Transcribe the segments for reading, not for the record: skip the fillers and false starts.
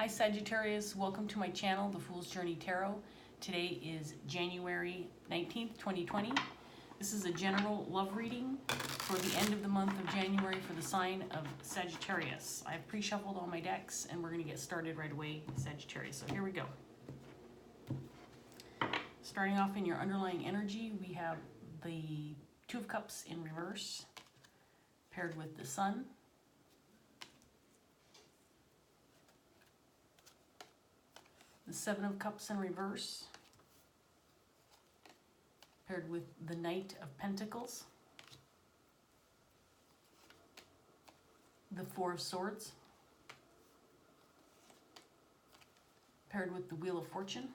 Hi Sagittarius, welcome to my channel, The Fool's Journey Tarot. Today is January 19th, 2020. This is a general love reading for the end of the month of January for the sign of Sagittarius. I've pre-shuffled all my decks and we're going to get started right away, Sagittarius. So here we go. Starting off in your underlying energy, we have the Two of Cups in reverse, paired with the Sun. The Seven of Cups in reverse, paired with the Knight of Pentacles. The Four of Swords, paired with the Wheel of Fortune.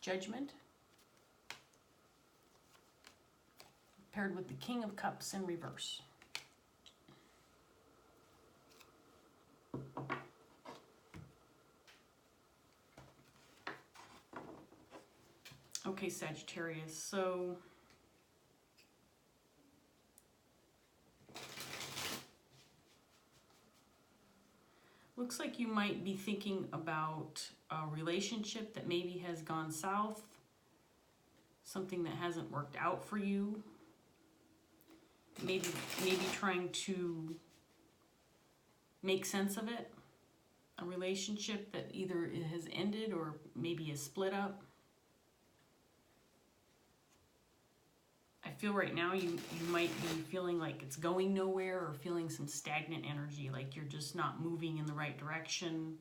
Judgment, paired with the King of Cups in reverse. Okay, Sagittarius, so looks like you might be thinking about a relationship that maybe has gone south, something that hasn't worked out for you, maybe trying to make sense of it, a relationship that either it has ended or maybe is split up. I feel right now you might be feeling like it's going nowhere or feeling some stagnant energy, like you're just not moving in the right direction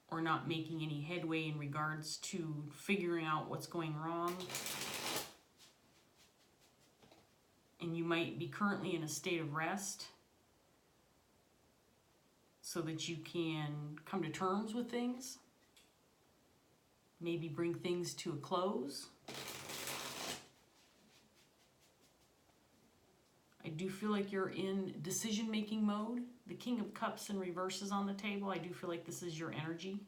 or not making any headway in regards to figuring out what's going wrong. And you might be currently in a state of rest so that you can come to terms with things, maybe bring things to a close. I do feel like you're in decision-making mode. The King of Cups in reverse is on the table. I do feel like this is your energy.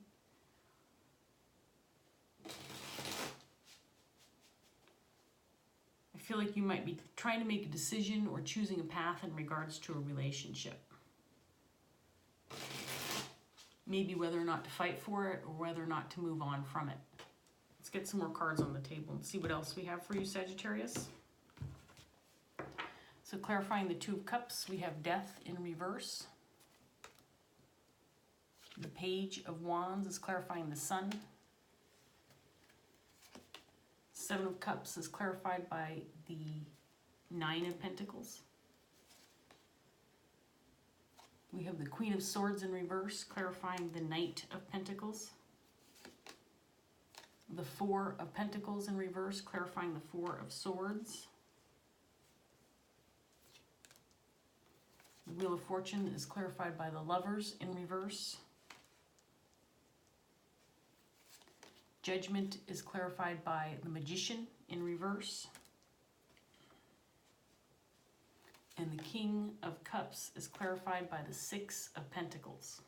I feel like you might be trying to make a decision or choosing a path in regards to a relationship. Maybe whether or not to fight for it or whether or not to move on from it. Let's get some more cards on the table and see what else we have for you, Sagittarius. So clarifying the Two of Cups, we have Death in reverse. The Page of Wands is clarifying the Sun. Seven of Cups is clarified by the Nine of Pentacles. We have the Queen of Swords in reverse, clarifying the Knight of Pentacles. The Four of Pentacles in reverse, clarifying the Four of Swords. The Wheel of Fortune is clarified by the Lovers in reverse. Judgment is clarified by the Magician in reverse. And the King of Cups is clarified by the Six of Pentacles.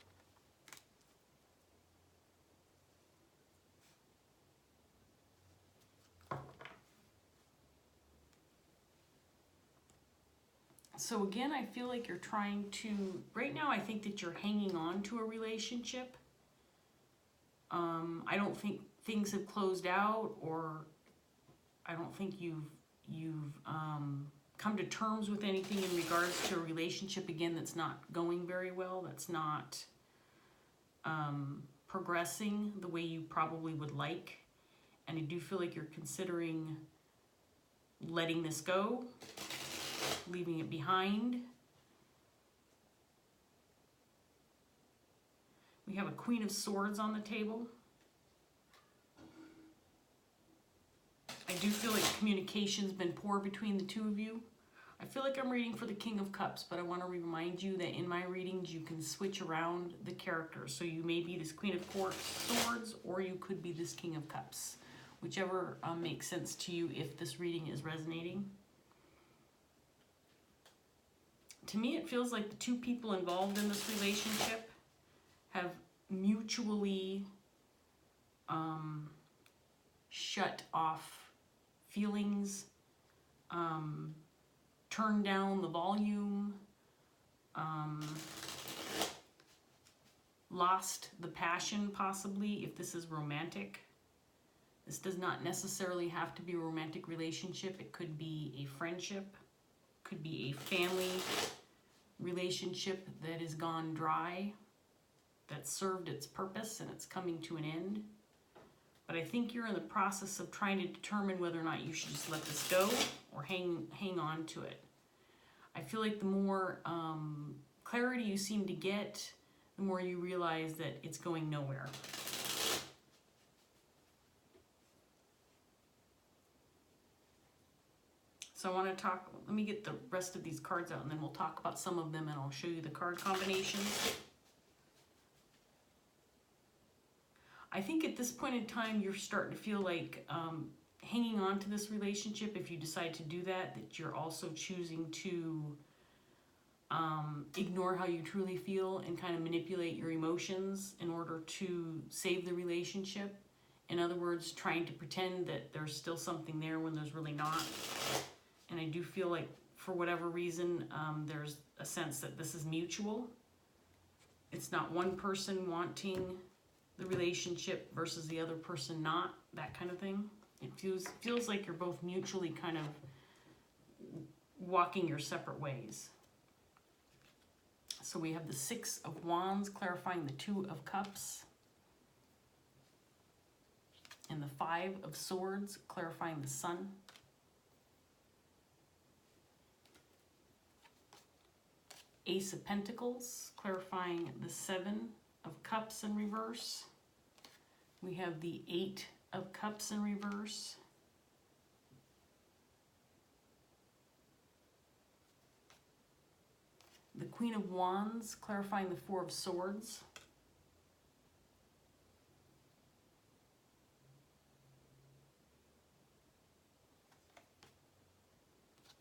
So again, I feel like you're trying to, right now I think that you're hanging on to a relationship. I don't think things have closed out, or I don't think you've come to terms with anything in regards to a relationship, again, that's not going very well, that's not progressing the way you probably would like. And I do feel like you're considering letting this go, leaving it behind. We have a Queen of Swords on the table. I do feel like communication's been poor between the two of you. I feel like I'm reading for the King of Cups, but I want to remind you that in my readings you can switch around the characters. So you may be this Queen of Swords, or you could be this King of Cups. Whichever makes sense to you if this reading is resonating. To me, it feels like the two people involved in this relationship have mutually shut off feelings, turned down the volume, lost the passion, possibly, if this is romantic. This does not necessarily have to be a romantic relationship. It could be a friendship, could be a family relationship that has gone dry, that served its purpose and it's coming to an end. But I think you're in the process of trying to determine whether or not you should just let this go or hang on to it. I feel like the more clarity you seem to get, the more you realize that it's going nowhere. So I want to talk, let me get the rest of these cards out and then we'll talk about some of them and I'll show you the card combinations. I think at this point in time, you're starting to feel like hanging on to this relationship, if you decide to do that, that you're also choosing to ignore how you truly feel and kind of manipulate your emotions in order to save the relationship. In other words, trying to pretend that there's still something there when there's really not. And I do feel like for whatever reason, there's a sense that this is mutual. It's not one person wanting the relationship versus the other person not, that kind of thing. It feels like you're both mutually kind of walking your separate ways. So we have the Six of Wands clarifying the Two of Cups. And the Five of Swords clarifying the Sun. Ace of Pentacles clarifying the Seven of Cups in reverse. We have the Eight of Cups in reverse. The Queen of Wands clarifying the Four of Swords.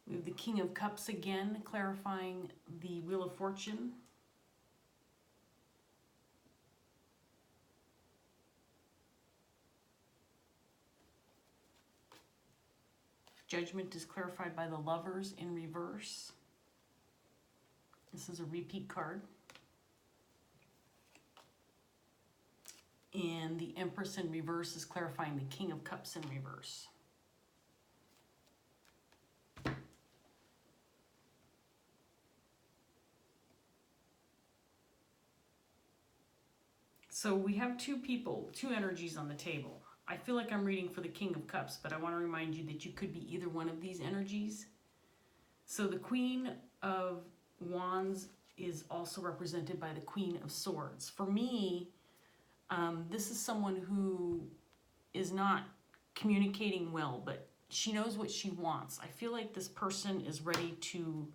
We have the King of Cups again clarifying the Wheel of Fortune. Judgment is clarified by the Lovers in reverse. This is a repeat card. And the Empress in reverse is clarifying the King of Cups in reverse. So we have two energies on the table. I feel like I'm reading for the King of Cups, but I want to remind you that you could be either one of these energies. So the Queen of Wands is also represented by the Queen of Swords. For me, this is someone who is not communicating well, but she knows what she wants. I feel like this person is ready to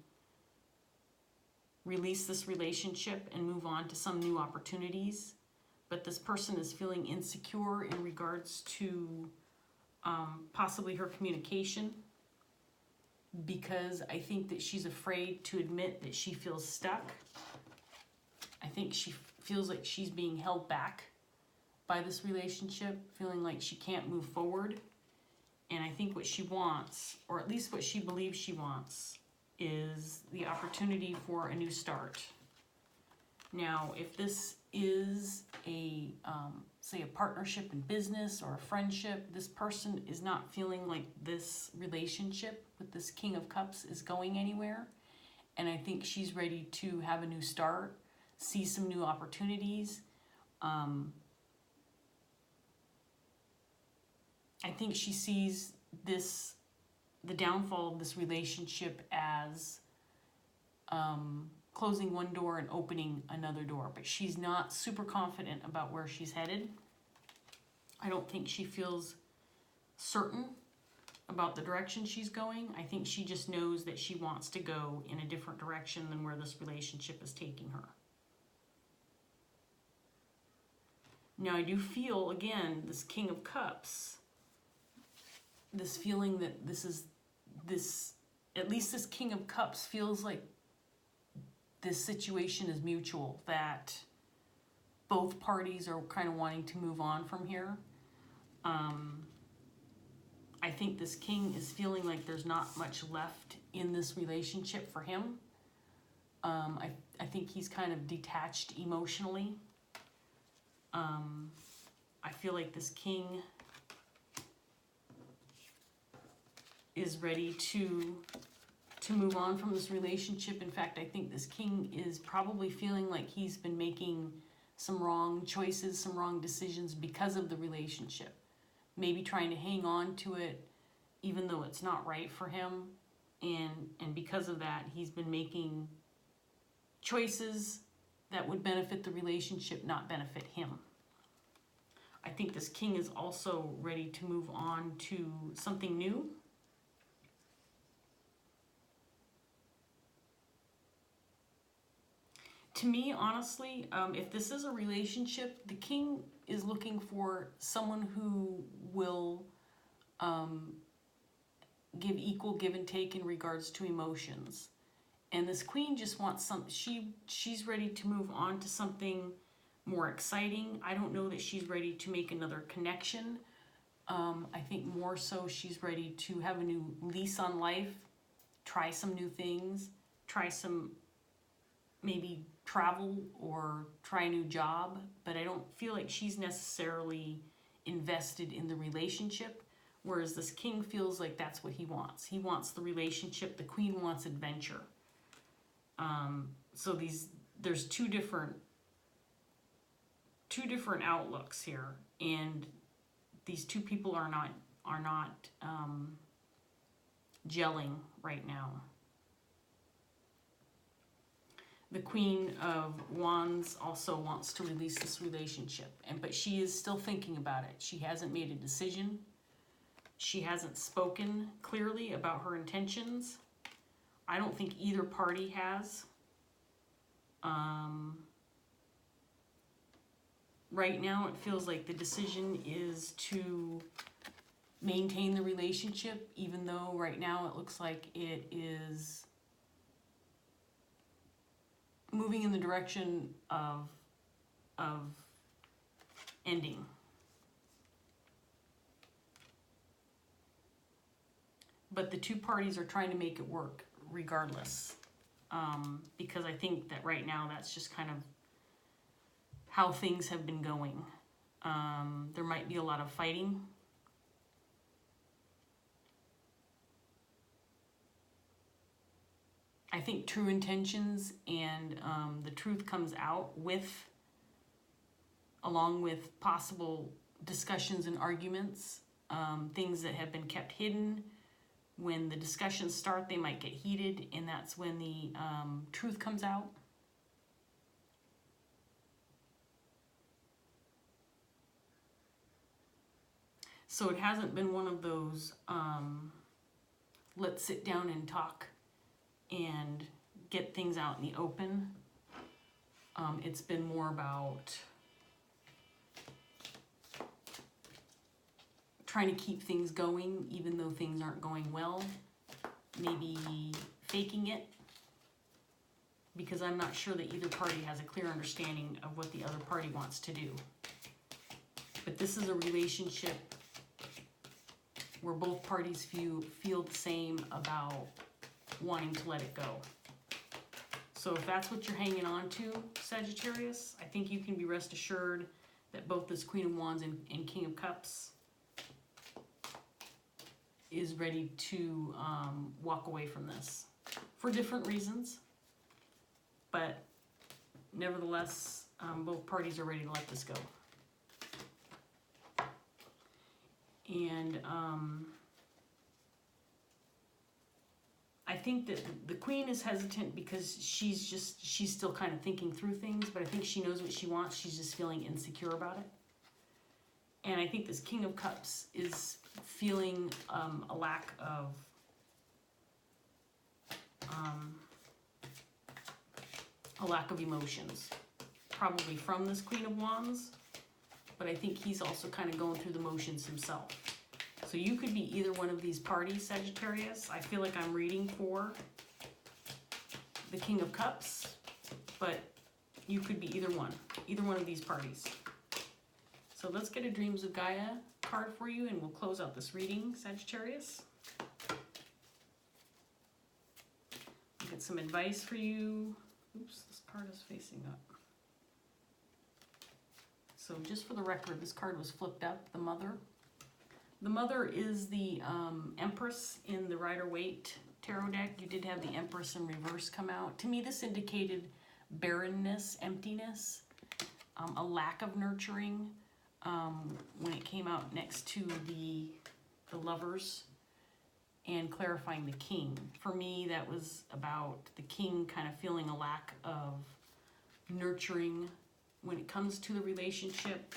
release this relationship and move on to some new opportunities. But this person is feeling insecure in regards to possibly her communication, because I think that she's afraid to admit that she feels stuck. I think she feels like she's being held back by this relationship, feeling like she can't move forward. And I think what she wants, or at least what she believes she wants, is the opportunity for a new start. Now, if this is a, say, a partnership in business or a friendship, this person is not feeling like this relationship with this King of Cups is going anywhere. And I think she's ready to have a new start, see some new opportunities. I think she sees this, the downfall of this relationship as closing one door and opening another door, but she's not super confident about where she's headed. I don't think she feels certain about the direction she's going. I think she just knows that she wants to go in a different direction than where this relationship is taking her. Now I do feel, again, this King of Cups, this feeling that at least this King of Cups feels like this situation is mutual, that both parties are kind of wanting to move on from here. I think this king is feeling like there's not much left in this relationship for him. I think he's kind of detached emotionally. I feel like this king is ready to move on from this relationship. In fact, I think this king is probably feeling like he's been making some wrong choices, some wrong decisions because of the relationship. Maybe trying to hang on to it even though it's not right for him. And because of that, he's been making choices that would benefit the relationship, not benefit him. I think this king is also ready to move on to something new. To me, honestly, if this is a relationship, the king is looking for someone who will give equal give and take in regards to emotions. And this queen just wants she's ready to move on to something more exciting. I don't know that she's ready to make another connection. I think more so she's ready to have a new lease on life, try some new things, try some maybe travel or try a new job, but I don't feel like she's necessarily invested in the relationship, whereas this king feels like that's what he wants. He wants the relationship, the queen wants adventure. So there's two different outlooks here, and these two people are not gelling right now. The Queen of Wands also wants to release this relationship, but she is still thinking about it. She hasn't made a decision. She hasn't spoken clearly about her intentions. I don't think either party has. Right now it feels like the decision is to maintain the relationship, even though right now it looks like it is moving in the direction of ending. But the two parties are trying to make it work regardless, because I think that right now that's just kind of how things have been going. There might be a lot of fighting. I think true intentions and the truth comes out along with possible discussions and arguments, things that have been kept hidden. When the discussions start, they might get heated, and that's when the truth comes out. So it hasn't been one of those, let's sit down and talk and get things out in the open. It's been more about trying to keep things going even though things aren't going well. Maybe faking it, because I'm not sure that either party has a clear understanding of what the other party wants to do. But this is a relationship where both parties feel the same about wanting to let it go. So if that's what you're hanging on to, Sagittarius, I think you can be rest assured that both this Queen of Wands and King of Cups is ready to walk away from this for different reasons. But nevertheless, both parties are ready to let this go. And I think that the Queen is hesitant because she's still kind of thinking through things, but I think she knows what she wants. She's just feeling insecure about it. And I think this King of Cups is feeling a lack of emotions, probably from this Queen of Wands, but I think he's also kind of going through the motions himself. So you could be either one of these parties, Sagittarius. I feel like I'm reading for the King of Cups, but you could be either one of these parties. So let's get a Dreams of Gaia card for you, and we'll close out this reading, Sagittarius. We'll get some advice for you. Oops, this card is facing up. So just for the record, this card was flipped up, the Mother. The Mother is the Empress in the Rider-Waite tarot deck. You did have the Empress in reverse come out. To me, this indicated barrenness, emptiness, a lack of nurturing when it came out next to the Lovers and clarifying the King. For me, that was about the King kind of feeling a lack of nurturing when it comes to the relationship,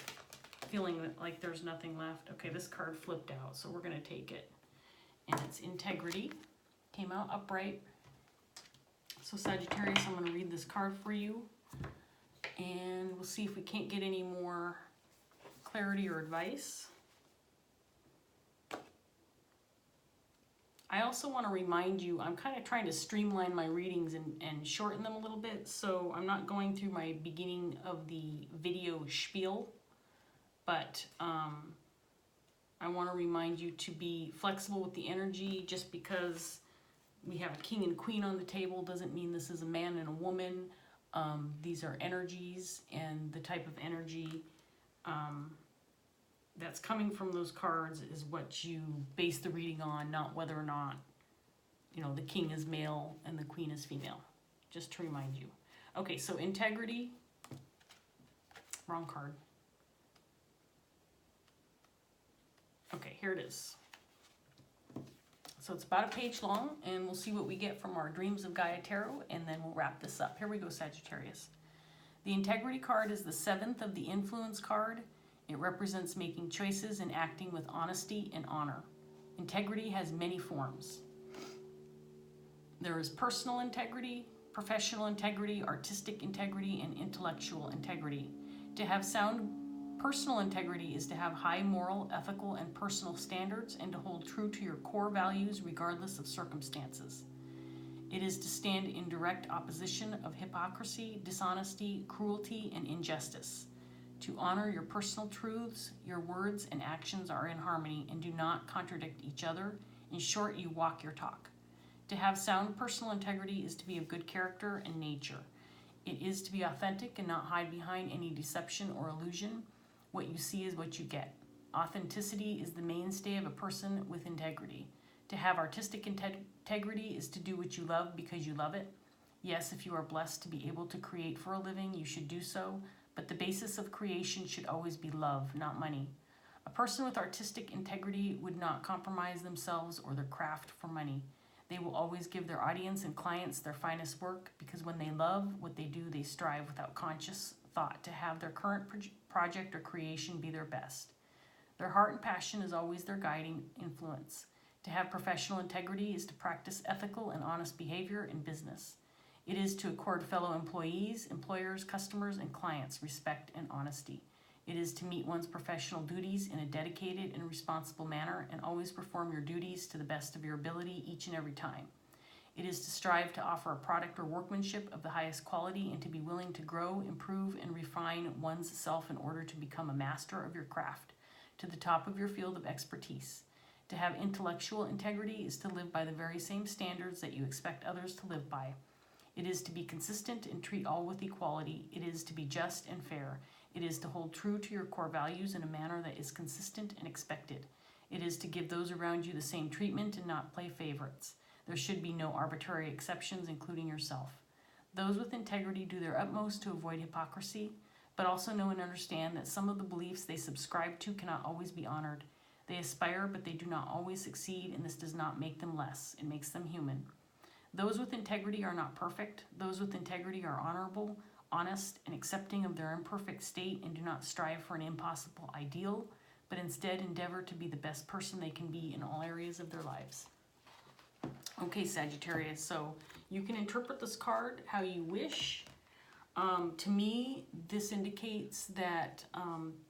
feeling like there's nothing left. Okay, this card flipped out, so we're going to take it. And it's Integrity. Came out upright. So Sagittarius, I'm going to read this card for you. And we'll see if we can't get any more clarity or advice. I also want to remind you, I'm kind of trying to streamline my readings and shorten them a little bit. So I'm not going through my beginning of the video spiel. But I want to remind you to be flexible with the energy. Just because we have a king and queen on the table doesn't mean this is a man and a woman. These are energies, and the type of energy that's coming from those cards is what you base the reading on, not whether or not, you know, the king is male and the queen is female. Just to remind you. Okay, so Integrity. Wrong card. Okay, here it is. So it's about a page long, and we'll see what we get from our Dreams of Gaia Tarot, and then we'll wrap this up. Here we go, Sagittarius. The Integrity card is the 7th of the Influence card. It represents making choices and acting with honesty and honor. Integrity has many forms. There is personal integrity, professional integrity, artistic integrity, and intellectual integrity. To have sound personal integrity is to have high moral, ethical, and personal standards and to hold true to your core values regardless of circumstances. It is to stand in direct opposition of hypocrisy, dishonesty, cruelty, and injustice. To honor your personal truths, your words and actions are in harmony and do not contradict each other. In short, you walk your talk. To have sound personal integrity is to be of good character and nature. It is to be authentic and not hide behind any deception or illusion. What you see is what you get. Authenticity is the mainstay of a person with integrity. To have artistic integrity is to do what you love because you love it. Yes, if you are blessed to be able to create for a living, you should do so, but the basis of creation should always be love, not money. A person with artistic integrity would not compromise themselves or their craft for money. They will always give their audience and clients their finest work because when they love what they do, they strive without conscious thought to have their current project or creation be their best. Their heart and passion is always their guiding influence. To have professional integrity is to practice ethical and honest behavior in business. It is to accord fellow employees, employers, customers, and clients respect and honesty. It is to meet one's professional duties in a dedicated and responsible manner and always perform your duties to the best of your ability each and every time. It is to strive to offer a product or workmanship of the highest quality and to be willing to grow, improve, and refine one's self in order to become a master of your craft, to the top of your field of expertise. To have intellectual integrity is to live by the very same standards that you expect others to live by. It is to be consistent and treat all with equality. It is to be just and fair. It is to hold true to your core values in a manner that is consistent and expected. It is to give those around you the same treatment and not play favorites. There should be no arbitrary exceptions, including yourself. Those with integrity do their utmost to avoid hypocrisy, but also know and understand that some of the beliefs they subscribe to cannot always be honored. They aspire, but they do not always succeed, and this does not make them less. It makes them human. Those with integrity are not perfect. Those with integrity are honorable, honest, and accepting of their imperfect state and do not strive for an impossible ideal, but instead endeavor to be the best person they can be in all areas of their lives. Okay, Sagittarius, so you can interpret this card how you wish. To me, this indicates that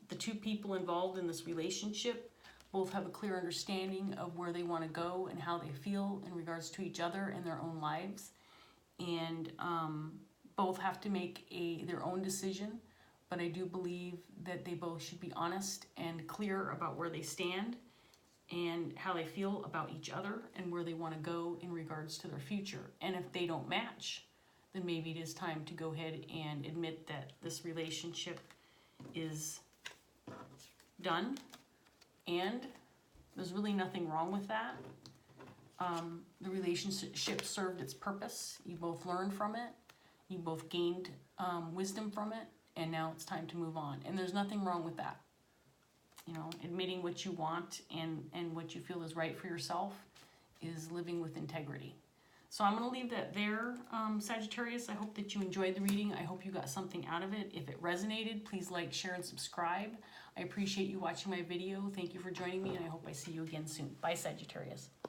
the two people involved in this relationship both have a clear understanding of where they want to go and how they feel in regards to each other and their own lives. And both have to make their own decision, but I do believe that they both should be honest and clear about where they stand and how they feel about each other and where they want to go in regards to their future. And if they don't match, then maybe it is time to go ahead and admit that this relationship is done, and there's really nothing wrong with that. The relationship served its purpose. You both learned from it. You both gained wisdom from it, and now it's time to move on. And there's nothing wrong with that. You know, admitting what you want and what you feel is right for yourself is living with integrity. So I'm going to leave that there, Sagittarius. I hope that you enjoyed the reading. I hope you got something out of it. If it resonated, please like, share, and subscribe. I appreciate you watching my video. Thank you for joining me, and I hope I see you again soon. Bye, Sagittarius.